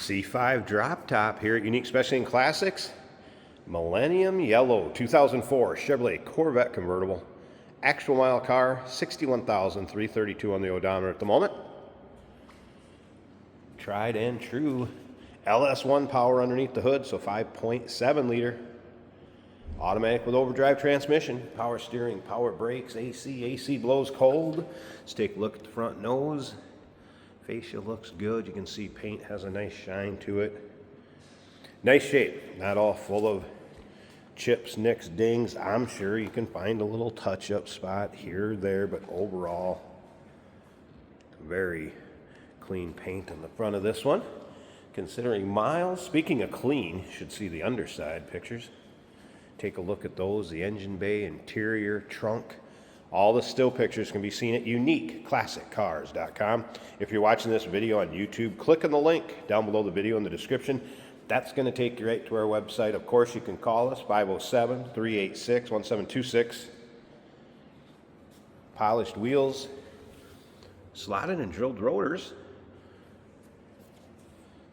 C5 drop top here at Unique Specialty and Classics. Millennium Yellow 2004 Chevrolet Corvette convertible. Actual mile car, 61,332 on the odometer at the moment. Tried and true LS1 power underneath the hood, so 5.7 liter. Automatic with overdrive transmission, power steering, power brakes, AC blows cold. Let's take a look at the front nose. Fascia looks good. You can see paint has a nice shine to it. Nice shape, not all full of chips, nicks, dings. I'm sure you can find a little touch-up spot here or there, but overall, very clean paint on the front of this one. Considering miles, speaking of clean, you should see the underside pictures. Take a look at those, the engine bay, interior, trunk. All the still pictures can be seen at uniqueclassiccars.com. If you're watching this video on YouTube, click on the link down below the video in the description. That's going to take you right to our website. Of course, you can call us, 507-386-1726. Polished wheels, slotted and drilled rotors.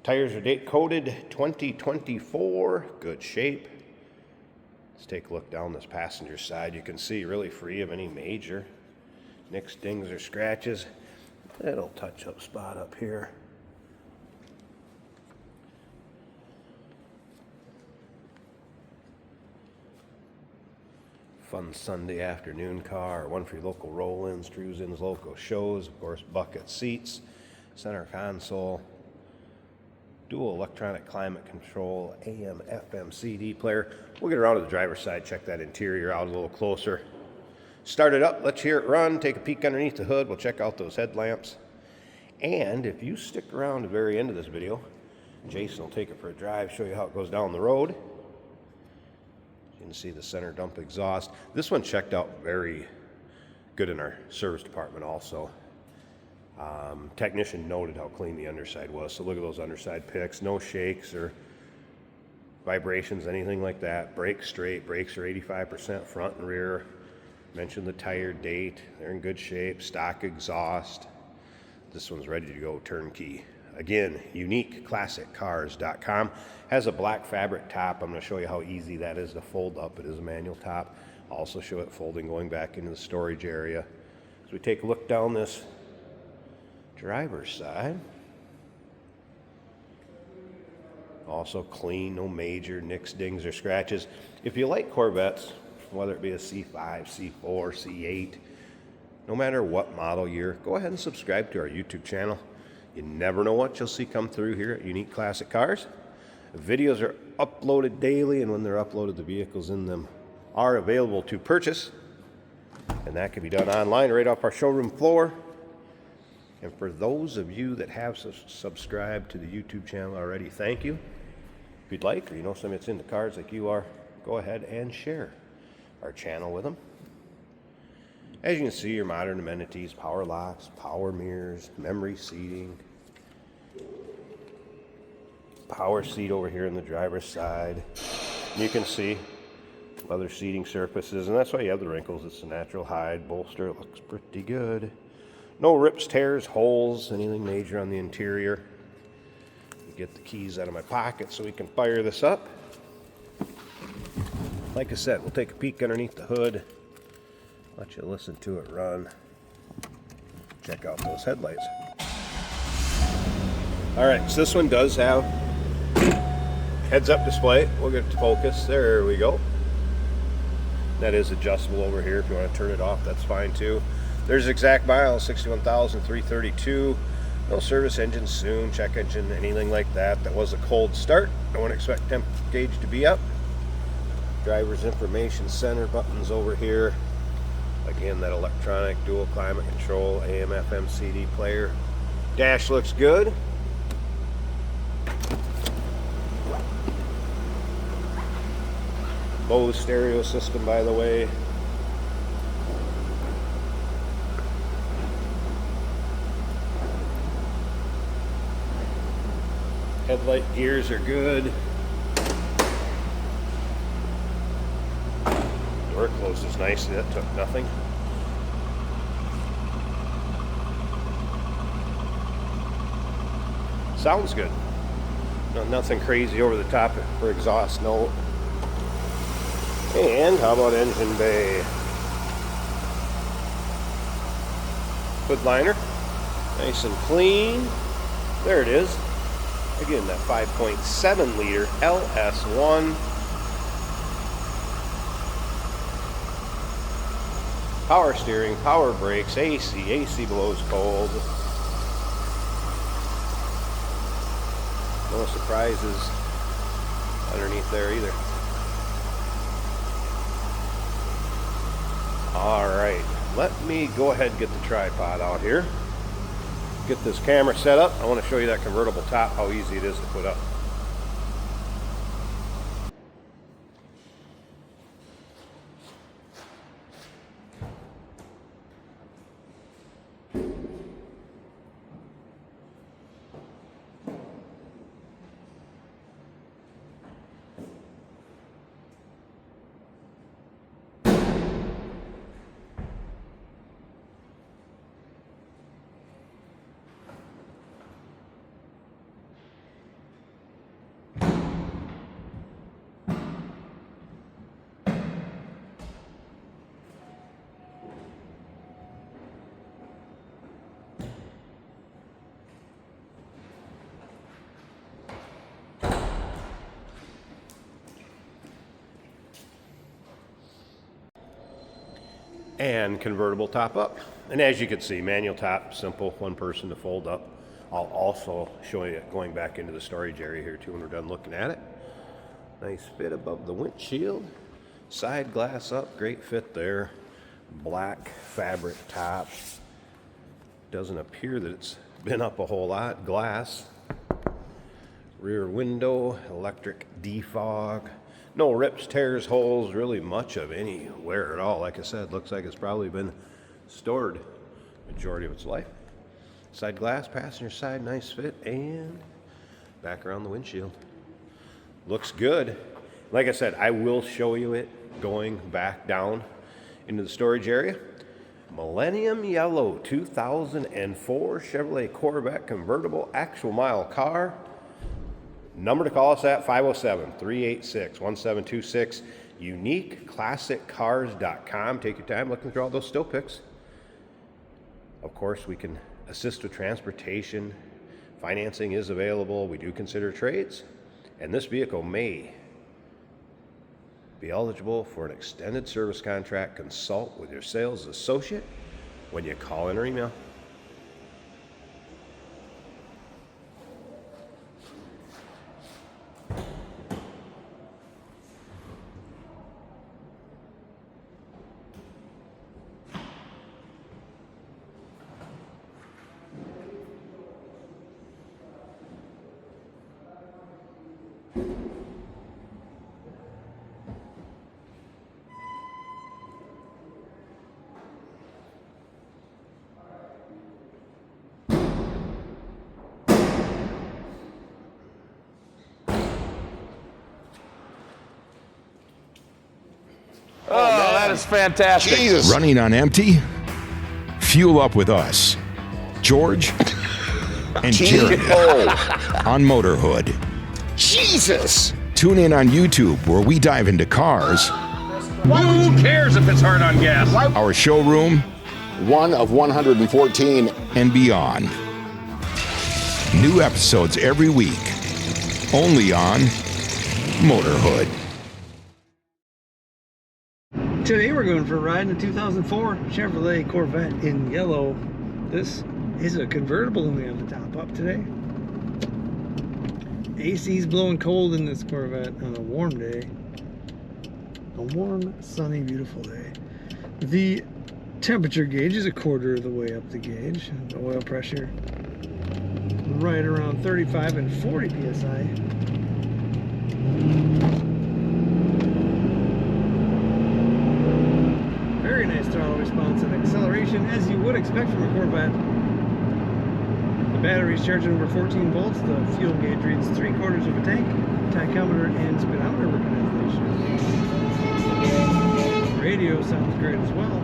Tires are date coded 2024, good shape. Let's take a look down this passenger side. You can see really free of any major nicks, dings, or scratches. Little touch-up spot up here. Fun Sunday afternoon car, one for your local roll-ins, cruise-ins, local shows, of course, bucket seats, center console, dual electronic climate control, AM, FM, CD player. We'll get around to the driver's side, check that interior out a little closer. Start it up, let's hear it run, take a peek underneath the hood, we'll check out those headlamps. And if you stick around to the very end of this video, Jason will take it for a drive, show you how it goes down the road. You can see the center dump exhaust. This one checked out very good in our service department also. Technician noted how clean the underside was. So look at those underside picks. No shakes or vibrations, anything like that. Brakes straight. Brakes are 85% front and rear. Mentioned the tire date. They're in good shape. Stock exhaust. This one's ready to go turnkey. Again, uniqueclassiccars.com. Has a black fabric top. I'm going to show you how easy that is to fold up. It is a manual top. Also show it folding going back into the storage area. As we take a look down this driver's side, also clean, no major nicks, dings, or scratches. If you like Corvettes, whether it be a C5, C4, C8, no matter what model year, go ahead and subscribe to our YouTube channel. You never know what you'll see come through here at Unique Classic Cars. The videos are uploaded daily, and when they're uploaded, the vehicles in them are available to purchase, and that can be done online right off our showroom floor. And for those of you that have subscribed to the YouTube channel already, thank you. If you'd like, or you know somebody that's into cars like you are, go ahead and share our channel with them. As you can see, your modern amenities, power locks, power mirrors, memory seating, power seat over here in the driver's side. And you can see leather seating surfaces, and that's why you have the wrinkles. It's a natural hide bolster. It looks pretty good. No rips, tears, holes, anything major on the interior. Get the keys out of my pocket so we can fire this up. Like I said, we'll take a peek underneath the hood, let you listen to it run, check out those headlights. Alright, so this one does have heads-up display. We'll get it to focus. There we go. That is adjustable over here. If you want to turn it off, that's fine too. There's exact miles, 61,332. No service, engine soon, check engine, anything like that. That was a cold start. Don't expect temp gauge to be up. Driver's information center buttons over here. Again, that electronic dual climate control, AM, FM, CD player. Dash looks good. Bose stereo system, by the way. Headlight gears are good. Door closes nicely, that took nothing. Sounds good. Nothing crazy over the top for exhaust note. And how about engine bay? Hood liner, nice and clean. There it is. Again, that 5.7 liter LS1. Power steering, power brakes, AC. AC blows cold. No surprises underneath there either. Alright, let me go ahead and get the tripod out here. Get this camera set up. I want to show you that convertible top, how easy it is to put up. And convertible top up. And as you can see, manual top, simple, one person to fold up. I'll also show you going back into the storage area here too when we're done looking at it. Nice fit above the windshield. Side glass up, great fit there. Black fabric top. Doesn't appear that it's been up a whole lot. Glass. Rear window, electric defog. No rips, tears, holes, really much of any wear at all. Like I said, looks like it's probably been stored majority of its life. Side glass, passenger side, nice fit, and back around the windshield. Looks good. Like I said, I will show you it going back down into the storage area. Millennium Yellow 2004 Chevrolet Corvette convertible actual mile car. Number to call us at 507-386-1726. UniqueClassicCars.com. Take your time looking through all those still pics. Of course, we can assist with transportation. Financing is available. We do consider trades. And this vehicle may be eligible for an extended service contract. Consult with your sales associate when you call in or email. Oh, that is fantastic. Jesus. Running on empty? Fuel up with us, George and Jared on Motorhood. Jesus. Tune in on YouTube where we dive into cars. Who cares if it's hard on gas? Our showroom. One of 114. And beyond. New episodes every week. Only on Motorhood. Today we're going for a ride in a 2004 Chevrolet Corvette in yellow. This is a convertible and we have the top up today. AC's blowing cold in this Corvette on a warm day. A warm, sunny, beautiful day. The temperature gauge is a quarter of the way up the gauge. And the oil pressure right around 35 and 40 psi. Very nice throttle response and acceleration, as you would expect from a Corvette. The battery's charging over 14 volts. The fuel gauge reads 3/4 of a tank. Tachometer and speedometer working as they should. Radio sounds great as well.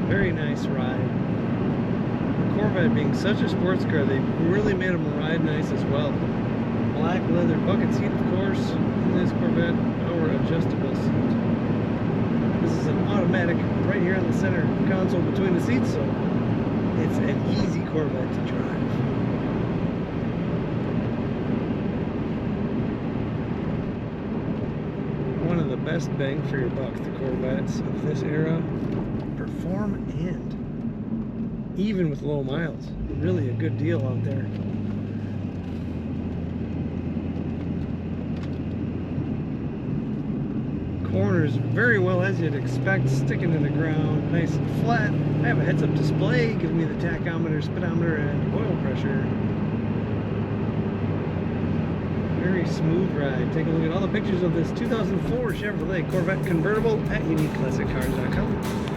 Very nice ride. Corvette being such a sports car, they really made them ride nice as well. Black leather bucket seat, of course, in this Corvette, power adjustable seat. This is an automatic right here on the center console between the seats, so it's an easy Corvette to drive. One of the best bang for your buck, the Corvettes of this era. Perform and even with low miles. Really a good deal out there. Corners very well as you'd expect, sticking in the ground, nice and flat. I have a heads-up display giving me the tachometer, speedometer, and oil pressure. Very smooth ride. Take a look at all the pictures of this 2004 Chevrolet Corvette Convertible at uniqueclassiccars.com.